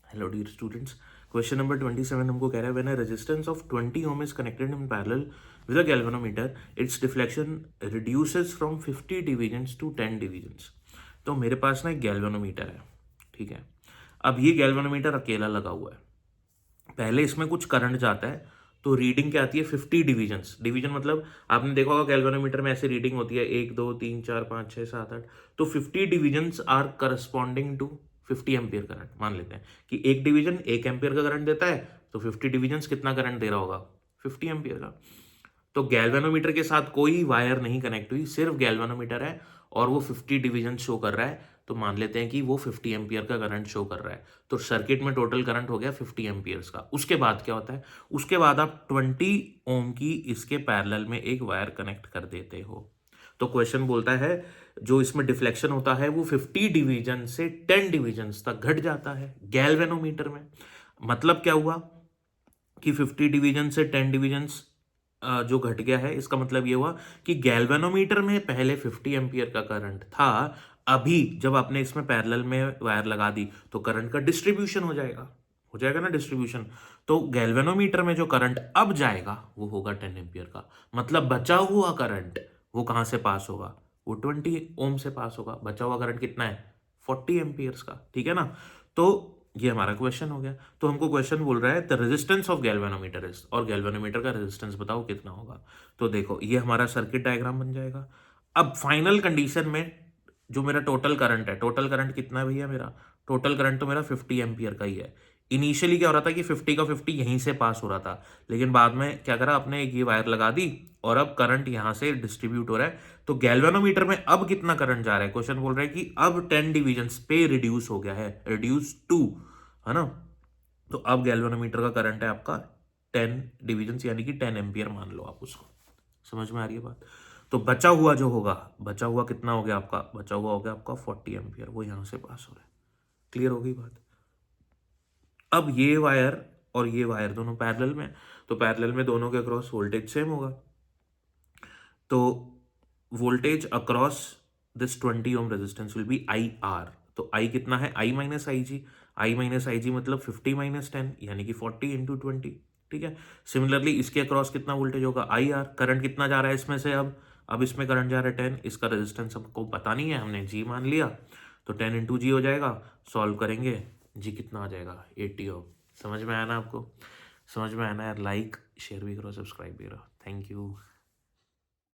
Hello dear students, question number 27 हमको कह रहा है when a resistance of 20 ohm is connected in parallel with a galvanometer its deflection reduces from 50 divisions to 10 divisions. तो मेरे पास ना एक गैल्वेनोमीटर है, ठीक है। अब ये गैल्वेनोमीटर अकेला लगा हुआ है, पहले इसमें कुछ करंट जाता है तो रीडिंग क्या आती है 50 डिवीजन्स। डिवीजन मतलब आपने देखा होगा गैल्वेनोमीटर में ऐसे रीडिंग होती है 1 2 3 4 5 6 7 8। तो 50 divisions are corresponding to 50 ampere current. मान लेते हैं कि एक डिवीजन 1 एम्पियर का करंट देता है, तो 50 डिवीजन्स कितना करंट दे रहा होगा 50 एम्पियर का। तो गैल्वेनोमीटर के साथ कोई वायर नहीं कनेक्ट हुई, सिर्फ गैल्वेनोमीटर है और वो 50 डिवीजन शो कर रहा है। तो मान लेते हैं कि वो 50 एम्पियर का करंट शो कर रहा है। तो सर्किट में टोटल करंट हो गया 50 एम्पियर्स का। उसके बाद क्या होता है, उसके बाद आप 20 ओम की इसके पैरेलल में एक वायर कनेक्ट कर देते हो। तो क्वेश्चन बोलता है जो इसमें डिफ्लेक्शन होता है वो 50 डिवीजन से 10 डिवीजन तक घट जाता है गैल्वेनोमीटर में। मतलब क्या हुआ कि 50 डिवीजन से 10 डिवीजन्स जो घट गया है, इसका मतलब ये हुआ कि गैल्वेनोमीटर में पहले 50 एम्पियर का करंट था, अभी जब आपने इसमें पैरेलल में वायर लगा दी तो करंट का डिस्ट्रीब्यूशन हो जाएगा ना डिस्ट्रीब्यूशन। तो गैल्वेनोमीटर में जो करंट अब जाएगा वो होगा 10 एम्पियर का। मतलब बचा हुआ करंट वो कहां से पास होगा, वो 20 ओम से पास होगा। बचा हुआ करंट कितना है 40 एम्पियर्स का, ठीक है ना। तो ये हमारा क्वेश्चन हो गया। तो हमको क्वेश्चन बोल रहा है the resistance of galvanometer is, और गैल्वेनोमीटर का रेजिस्टेंस बताओ कितना होगा। तो देखो ये हमारा सर्किट डायग्राम बन जाएगा। अब फाइनल कंडीशन में जो मेरा टोटल करंट है, टोटल करंट कितना है भैया, मेरा टोटल करंट तो मेरा 50 एम्पियर का ही है। इनिशियली क्या हो रहा था कि 50 का 50 यहीं से पास हो रहा था, लेकिन बाद में क्या करा आपने, ये वायर लगा दी और अब करंट यहां से डिस्ट्रीब्यूट हो रहा है। तो गैल्वेनोमीटर में अब कितना करंट जा रहा है, क्वेश्चन बोल रहा है कि अब 10 डिवीजन पे रिड्यूस हो गया है, रिड्यूस टू, है ना। तो अब गैल्वेनोमीटर का करंट है आपका 10 डिवीजन यानी कि 10 एम्पियर मान लो आप उसको। समझ में आ रही है बात। तो बचा हुआ जो होगा, बचा हुआ कितना हो गया आपका, बचा हुआ हो गया आपका 40 एम्पियर, वो यहां से पास हो रहा है। क्लियर हो गई बात। अब ये वायर और ये वायर दोनों पैरेलल में, तो पैरेलल में दोनों के अक्रॉस वोल्टेज सेम होगा। तो voltage across this 20 ohm resistance will be I R. तो आई कितना है, आई माइनस आई जी। आई माइनस आई जी मतलब 50 माइनस 10 यानी कि 40 इंटू 20, ठीक है। सिमिलरली इसके अक्रॉस कितना वोल्टेज होगा आई आर। करंट कितना जा रहा है इसमें से, अब इसमें करंट जा रहा है 10, इसका रेजिस्टेंस हमको पता नहीं है, हमने जी मान लिया। तो 10 इंटू जी हो जाएगा, सॉल्व करेंगे जी कितना आ जाएगा 80 ओम। समझ में आया ना आपको, समझ में आया ना यार। लाइक शेयर भी करो, सब्सक्राइब भी करो। Thank you.